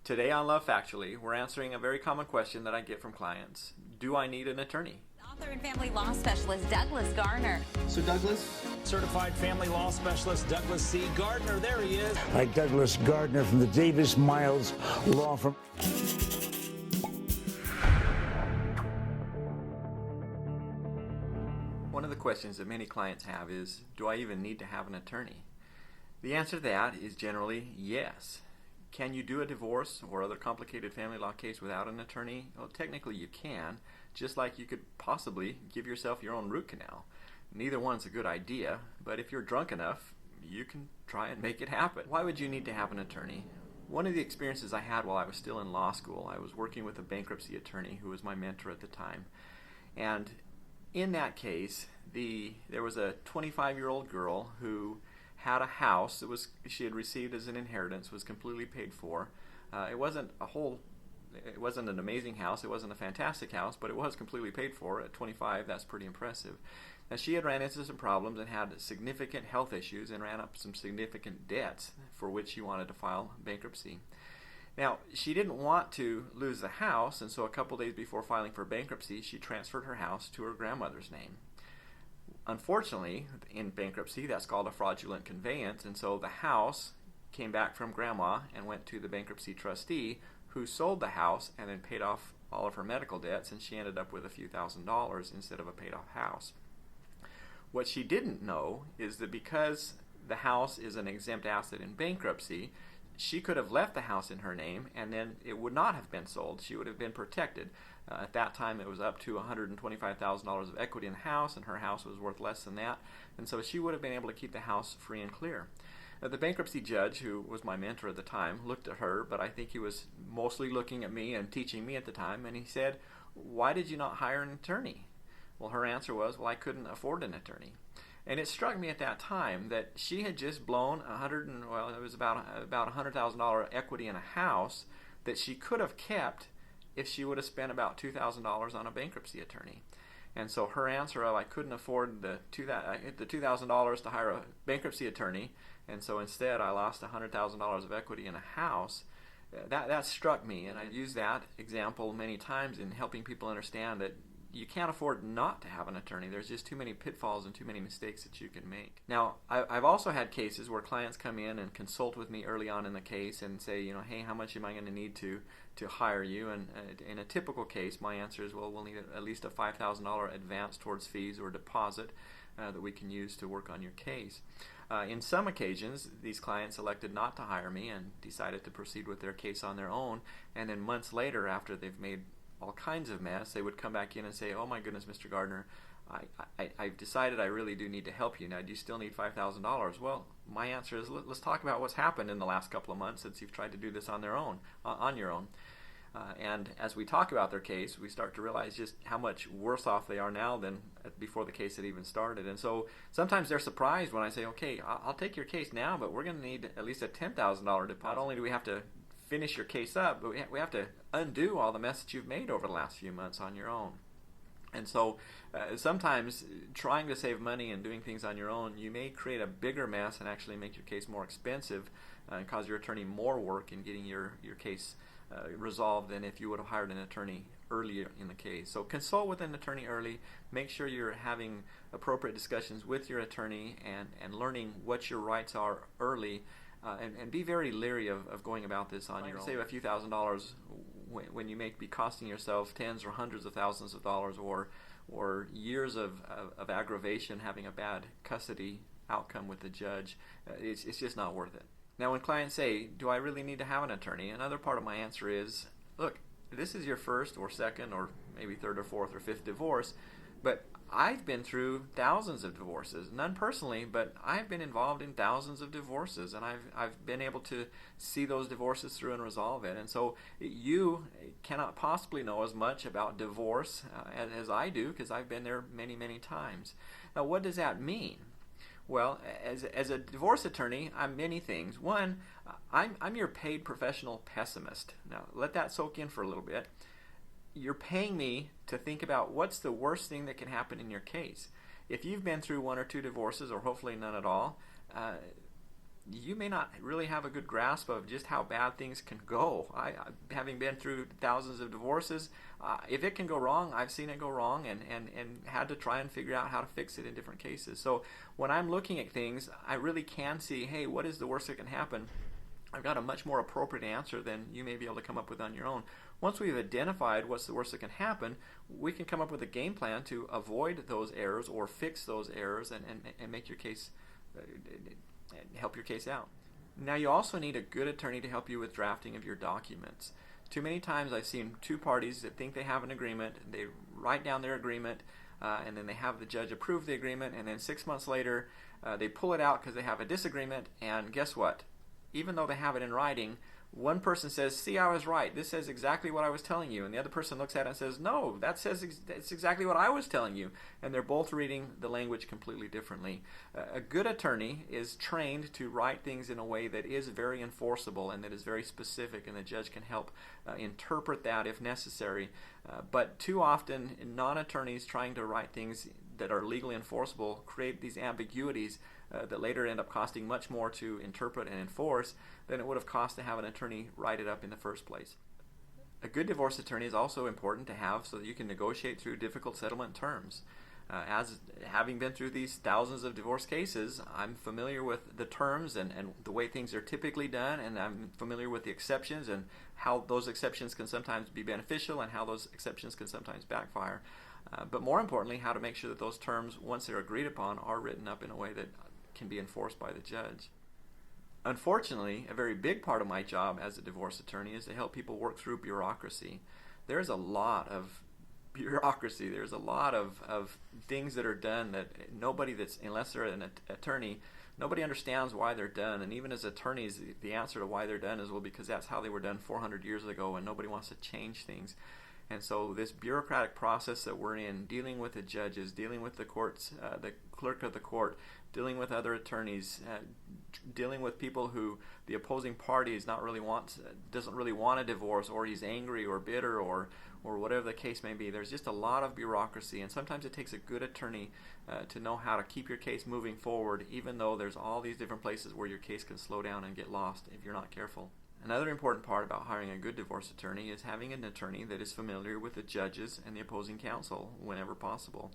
Today on Love Factually, we're answering a very common question that I get from clients. Do I need an attorney? Author and family law specialist Douglas Garner. So Douglas? Certified family law specialist Douglas C. Gardner. There he is. Like Douglas Gardner from the Davis Miles Law Firm. One of the questions that many clients have is, do I even need to have an attorney? The answer to that is generally yes. Can you do a divorce or other complicated family law case without an attorney? Well, technically you can, just like you could possibly give yourself your own root canal. Neither one's a good idea, but if you're drunk enough, you can try and make it happen. Why would you need to have an attorney? One of the experiences I had while I was still in law school, I was working with a bankruptcy attorney who was my mentor at the time. And in that case, there was a 25-year-old girl who had a house that she had received as an inheritance, was completely paid for. It wasn't an amazing house, it wasn't a fantastic house, but it was completely paid for. At 25, that's pretty impressive. Now, she had ran into some problems and had significant health issues and ran up some significant debts for which she wanted to file bankruptcy. Now, she didn't want to lose the house, and so a couple days before filing for bankruptcy, she transferred her house to her grandmother's name. Unfortunately, in bankruptcy, that's called a fraudulent conveyance, and so the house came back from grandma and went to the bankruptcy trustee, who sold the house and then paid off all of her medical debts, and she ended up with a few $1,000s instead of a paid-off house. What she didn't know is that because the house is an exempt asset in bankruptcy, she could have left the house in her name and then it would not have been sold. She would have been protected. At that time it was up to $125,000 of equity in the house, and her house was worth less than that, and so she would have been able to keep the house free and clear. The bankruptcy judge, who was my mentor at the time, looked at her, but I think he was mostly looking at me and teaching me at the time, and he said, "Why did you not hire an attorney?" Well, her answer was, "Well, I couldn't afford an attorney." And it struck me at that time that she had just blown it was about $100,000 equity in a house that she could have kept if she would have spent about $2,000 on a bankruptcy attorney. And so her answer of, I couldn't afford the $2,000 to hire a bankruptcy attorney, and so instead I lost $100,000 of equity in a house, that struck me, and I use that example many times in helping people understand that you can't afford not to have an attorney. There's just too many pitfalls and too many mistakes that you can make. Now, I've also had cases where clients come in and consult with me early on in the case and say, hey, how much am I going to need to hire you? And in a typical case, my answer is, well, we'll need at least a $5,000 advance towards fees or deposit that we can use to work on your case. In some occasions, these clients elected not to hire me and decided to proceed with their case on their own, and then months later, after they've made all kinds of mess, they would come back in and say, "Oh my goodness, Mr. Gardner, I've decided I really do need to help you. Now, do you still need $5,000? Well, my answer is, let's talk about what's happened in the last couple of months since you've tried to do this on your own. And as we talk about their case, we start to realize just how much worse off they are now than before the case had even started. And so sometimes they're surprised when I say, "Okay, I'll take your case now, but we're going to need at least a $10,000 deposit. Not only do we have to finish your case up, but we have to undo all the mess that you've made over the last few months on your own." And so sometimes trying to save money and doing things on your own, you may create a bigger mess and actually make your case more expensive and cause your attorney more work in getting your case resolved than if you would have hired an attorney earlier in the case. So consult with an attorney early. Make sure you're having appropriate discussions with your attorney and learning what your rights are early. And be very leery of going about this on your own. Save a few $1,000s when you may be costing yourself tens or hundreds of thousands of dollars or years of aggravation, having a bad custody outcome with the judge. It's just not worth it. Now, when clients say, "Do I really need to have an attorney?" another part of my answer is, look, this is your first or second or maybe third or fourth or fifth divorce, but I've been through thousands of divorces, none personally, but I've been involved in thousands of divorces, and I've been able to see those divorces through and resolve it. And so you cannot possibly know as much about divorce as I do, because I've been there many, many times. Now, what does that mean? Well, as a divorce attorney, I'm many things. One, I'm your paid professional pessimist. Now, let that soak in for a little bit. You're paying me to think about what's the worst thing that can happen in your case. If you've been through one or two divorces, or hopefully none at all, you may not really have a good grasp of just how bad things can go. Having been through thousands of divorces, if it can go wrong, I've seen it go wrong and had to try and figure out how to fix it in different cases. So when I'm looking at things, I really can see, hey, what is the worst that can happen? I've got a much more appropriate answer than you may be able to come up with on your own. Once we've identified what's the worst that can happen, we can come up with a game plan to avoid those errors or fix those errors and make your case help your case out. Now, you also need a good attorney to help you with drafting of your documents. Too many times I've seen two parties that think they have an agreement, they write down their agreement, and then they have the judge approve the agreement, and then 6 months later they pull it out because they have a disagreement, and guess what? Even though they have it in writing, one person says, see, I was right. This says exactly what I was telling you. And the other person looks at it and says, no, that says that's exactly what I was telling you. And they're both reading the language completely differently. A good attorney is trained to write things in a way that is very enforceable and that is very specific, and the judge can help interpret that if necessary. But too often, non-attorneys trying to write things that are legally enforceable create these ambiguities that later end up costing much more to interpret and enforce than it would have cost to have an attorney write it up in the first place. A good divorce attorney is also important to have so that you can negotiate through difficult settlement terms. As having been through these thousands of divorce cases, I'm familiar with the terms and the way things are typically done, and I'm familiar with the exceptions and how those exceptions can sometimes be beneficial and how those exceptions can sometimes backfire. But more importantly, how to make sure that those terms, once they're agreed upon, are written up in a way that can be enforced by the judge. Unfortunately, a very big part of my job as a divorce attorney is to help people work through bureaucracy. There's a lot of bureaucracy. There's a lot of things that are done that nobody unless they're an attorney, nobody understands why they're done. And even as attorneys, the answer to why they're done is, well, because that's how they were done 400 years ago and nobody wants to change things. And so this bureaucratic process that we're in, dealing with the judges, dealing with the courts, the clerk of the court, dealing with other attorneys, dealing with people who the opposing party doesn't really want a divorce, or he's angry or bitter or whatever the case may be. There's just a lot of bureaucracy, and sometimes it takes a good attorney to know how to keep your case moving forward, even though there's all these different places where your case can slow down and get lost if you're not careful. Another important part about hiring a good divorce attorney is having an attorney that is familiar with the judges and the opposing counsel whenever possible.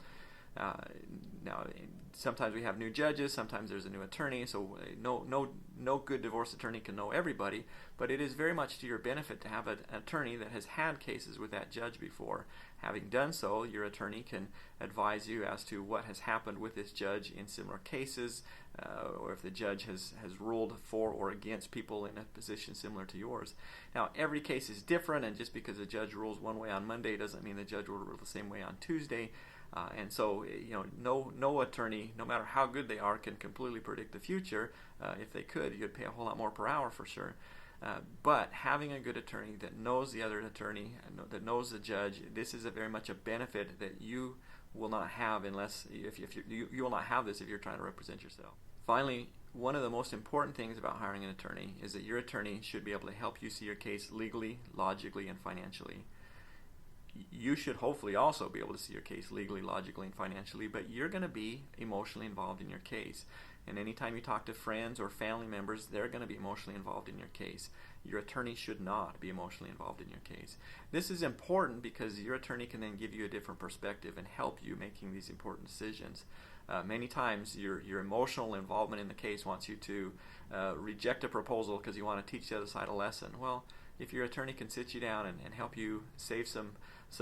Now, sometimes we have new judges, sometimes there's a new attorney, so no good divorce attorney can know everybody, but it is very much to your benefit to have an attorney that has had cases with that judge before. Having done so, your attorney can advise you as to what has happened with this judge in similar cases, or if the judge has ruled for or against people in a position similar to yours. Now, every case is different, and just because a judge rules one way on Monday doesn't mean the judge will rule the same way on Tuesday. And so, no attorney, no matter how good they are, can completely predict the future. If they could, you'd pay a whole lot more per hour for sure. But having a good attorney that knows the other attorney, that knows the judge, this is very much a benefit that you will not have you will not have this if you're trying to represent yourself. Finally, one of the most important things about hiring an attorney is that your attorney should be able to help you see your case legally, logically, and financially. You should hopefully also be able to see your case legally, logically, and financially, but you're going to be emotionally involved in your case. And anytime you talk to friends or family members, they're going to be emotionally involved in your case. Your attorney should not be emotionally involved in your case. This is important because your attorney can then give you a different perspective and help you making these important decisions. Many times your emotional involvement in the case wants you to reject a proposal because you want to teach the other side a lesson. Well, if your attorney can sit you down and help you save some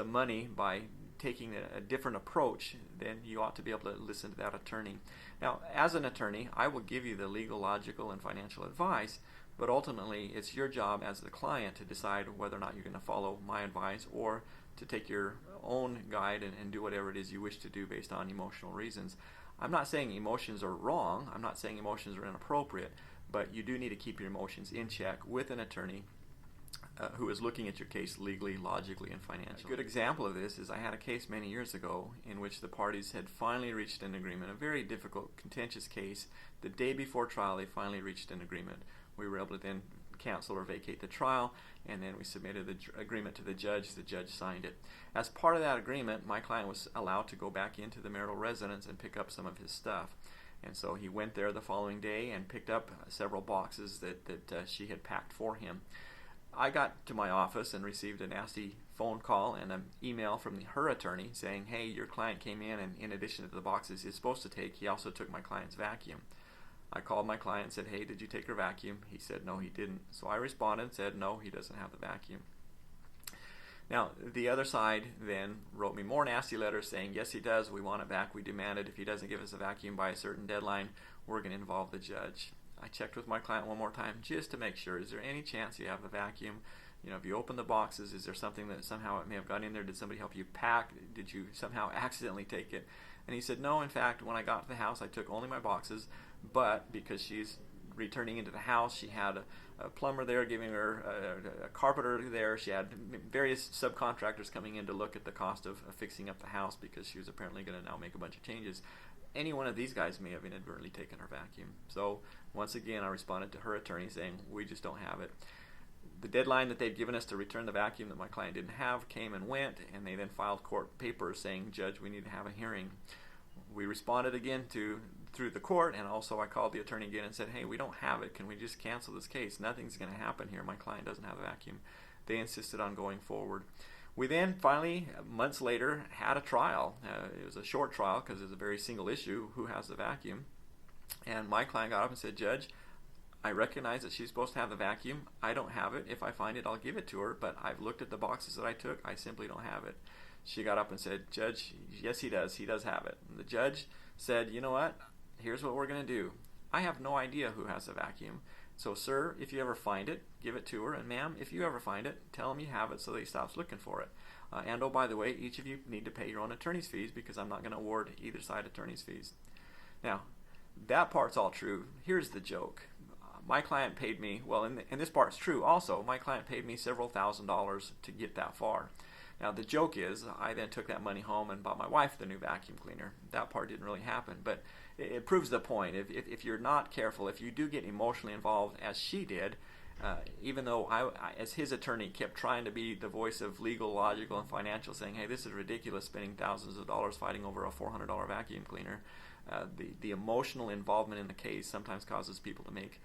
money by taking a different approach, then you ought to be able to listen to that attorney. Now, as an attorney, I will give you the legal, logical, and financial advice, but ultimately it's your job as the client to decide whether or not you're going to follow my advice or to take your own guide and do whatever it is you wish to do based on emotional reasons. I'm not saying emotions are wrong. I'm not saying emotions are inappropriate, but you do need to keep your emotions in check with an attorney who is looking at your case legally, logically, and financially. A good example of this is I had a case many years ago in which the parties had finally reached an agreement, a very difficult, contentious case. The day before trial, they finally reached an agreement. We were able to then cancel or vacate the trial, and then we submitted the agreement to the judge. The judge signed it. As part of that agreement, my client was allowed to go back into the marital residence and pick up some of his stuff. And so he went there the following day and picked up several boxes that she had packed for him. I got to my office and received a nasty phone call and an email from her attorney saying, hey, your client came in in addition to the boxes he's supposed to take, he also took my client's vacuum. I called my client and said, hey, did you take her vacuum? He said, no, he didn't. So I responded and said, no, he doesn't have the vacuum. Now, the other side then wrote me more nasty letters saying, yes, he does. We want it back. We demand it. If he doesn't give us a vacuum by a certain deadline, we're going to involve the judge. I checked with my client one more time just to make sure. Is there any chance you have the vacuum? You know, if you open the boxes, is there something that somehow it may have gone in there? Did somebody help you pack? Did you somehow accidentally take it? And he said, no, in fact, when I got to the house, I took only my boxes, but because she's returning into the house, she had a plumber there giving her a carpenter there. She had various subcontractors coming in to look at the cost of fixing up the house because she was apparently going to now make a bunch of changes. Any one of these guys may have inadvertently taken her vacuum. So once again, I responded to her attorney saying, we just don't have it. The deadline that they'd given us to return the vacuum that my client didn't have came and went, and they then filed court papers saying, Judge, we need to have a hearing. We responded again through the court, and also I called the attorney again and said, hey, we don't have it. Can we just cancel this case? Nothing's going to happen here. My client doesn't have a vacuum. They insisted on going forward. We then finally, months later, had a trial. It was a short trial because it was a very single issue, who has the vacuum. And my client got up and said, Judge, I recognize that she's supposed to have the vacuum. I don't have it. If I find it, I'll give it to her, but I've looked at the boxes that I took. I simply don't have it. She got up and said, Judge, yes, he does. He does have it. And the judge said, you know what? Here's what we're going to do. I have no idea who has a vacuum. So, sir, if you ever find it, give it to her. And, ma'am, if you ever find it, tell him you have it so that he stops looking for it. And, oh, by the way, each of you need to pay your own attorney's fees because I'm not going to award either side attorney's fees. Now, that part's all true. Here's the joke. My client paid me, well, and this part's true also, my client paid me several $1,000s to get that far. Now, the joke is I then took that money home and bought my wife the new vacuum cleaner. That part didn't really happen, but it proves the point. If you're not careful, if you do get emotionally involved, as she did, even though I, as his attorney, kept trying to be the voice of legal, logical, and financial, saying, hey, this is ridiculous, spending thousands of dollars fighting over a $400 vacuum cleaner, the emotional involvement in the case sometimes causes people to make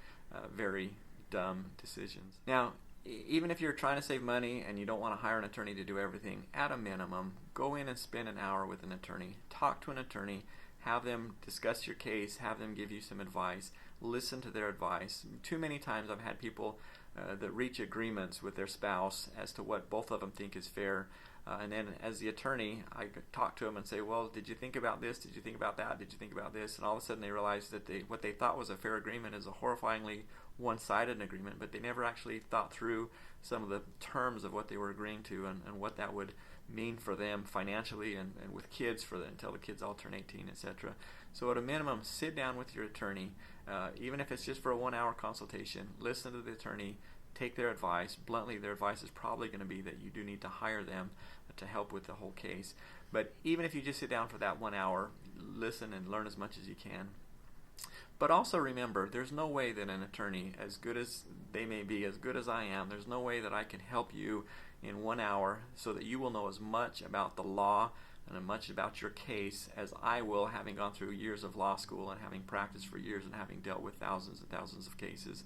very dumb decisions. Now, even if you're trying to save money and you don't want to hire an attorney to do everything, at a minimum, go in and spend an hour with an attorney. Talk to an attorney. Have them discuss your case. Have them give you some advice. Listen to their advice. Too many times I've had people that reach agreements with their spouse as to what both of them think is fair. And then as the attorney, I talk to them and say, well, did you think about this? Did you think about that? Did you think about this? And all of a sudden they realize that what they thought was a fair agreement is a horrifyingly one-sided agreement, but they never actually thought through some of the terms of what they were agreeing to and what that would mean for them financially and with kids until the kids all turn 18, etc. So at a minimum, sit down with your attorney, even if it's just for a 1-hour consultation. Listen to the attorney. Take their advice. Bluntly, their advice is probably going to be that you do need to hire them to help with the whole case. But even if you just sit down for that 1 hour, listen and learn as much as you can. But also remember, there's no way that an attorney, as good as they may be, as good as I am, there's no way that I can help you in 1 hour so that you will know as much about the law and as much about your case as I will, having gone through years of law school and having practiced for years and having dealt with thousands and thousands of cases.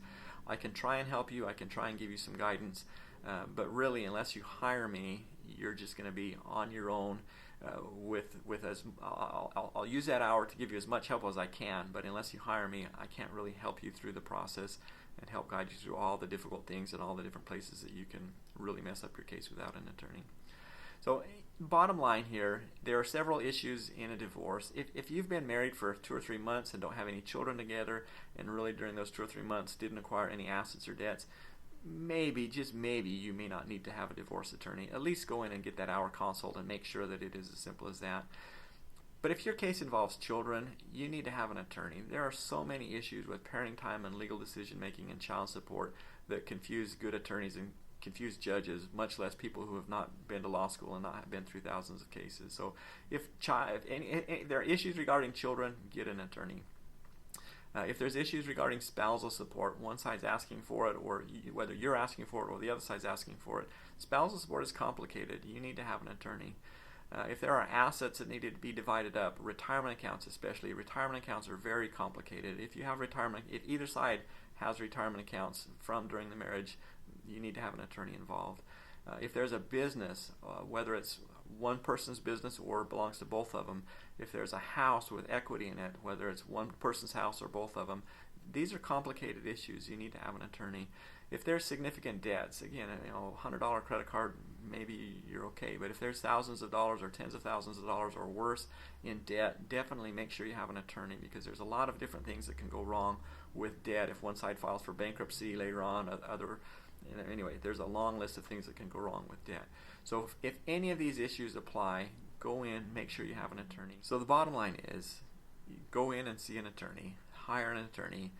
I can try and help you. I can try and give you some guidance. But really, unless you hire me, you're just going to be on your own I'll use that hour to give you as much help as I can, but unless you hire me, I can't really help you through the process and help guide you through all the difficult things and all the different places that you can really mess up your case without an attorney. So bottom line here, there are several issues in a divorce. If you've been married for 2 or 3 months and don't have any children together, and really during those 2 or 3 months didn't acquire any assets or debts, maybe, just maybe, you may not need to have a divorce attorney. At least go in and get that hour consult and make sure that it is as simple as that. But if your case involves children, you need to have an attorney. There are so many issues with parenting time and legal decision making and child support that confuse good attorneys and confuse judges, much less people who have not been to law school and not been through thousands of cases. So if there are issues regarding children, get an attorney. If there's issues regarding spousal support, one side's asking for it, or whether you're asking for it or the other side's asking for it, spousal support is complicated. You need to have an attorney. If there are assets that needed to be divided up, retirement accounts especially, retirement accounts are very complicated. If either side has retirement accounts from during the marriage, you need to have an attorney involved. If there's a business, whether it's one person's business or belongs to both of them, if there's a house with equity in it, whether it's one person's house or both of them, these are complicated issues. You need to have an attorney. If there's significant debts, again, $100 credit card, maybe you're okay. But if there's thousands of dollars or tens of thousands of dollars or worse in debt, definitely make sure you have an attorney, because there's a lot of different things that can go wrong with debt. If one side files for bankruptcy later on, anyway, there's a long list of things that can go wrong with debt. So if any of these issues apply, go in, make sure you have an attorney. So the bottom line is, go in and see an attorney, hire an attorney.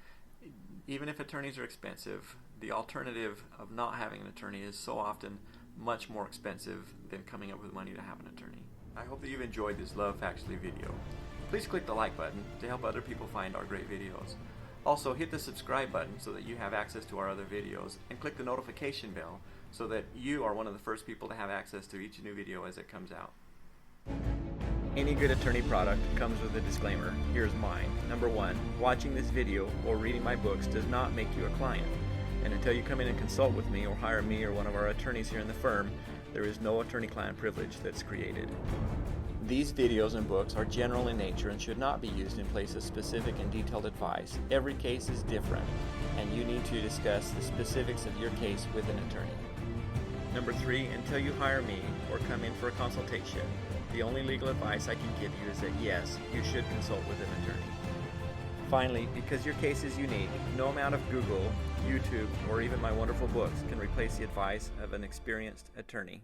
Even if attorneys are expensive, the alternative of not having an attorney is so often much more expensive than coming up with money to have an attorney. I hope that you've enjoyed this Love Factually video. Please click the like button to help other people find our great videos. Also, hit the subscribe button so that you have access to our other videos, and click the notification bell so that you are one of the first people to have access to each new video as it comes out. Any good attorney product comes with a disclaimer. Here's mine. Number 1, watching this video or reading my books does not make you a client. And until you come in and consult with me or hire me or one of our attorneys here in the firm, there is no attorney-client privilege that's created. These videos and books are general in nature and should not be used in place of specific and detailed advice. Every case is different, and you need to discuss the specifics of your case with an attorney. Number 3, until you hire me or come in for a consultation, the only legal advice I can give you is that yes, you should consult with an attorney. Finally, because your case is unique, no amount of Google, YouTube, or even my wonderful books can replace the advice of an experienced attorney.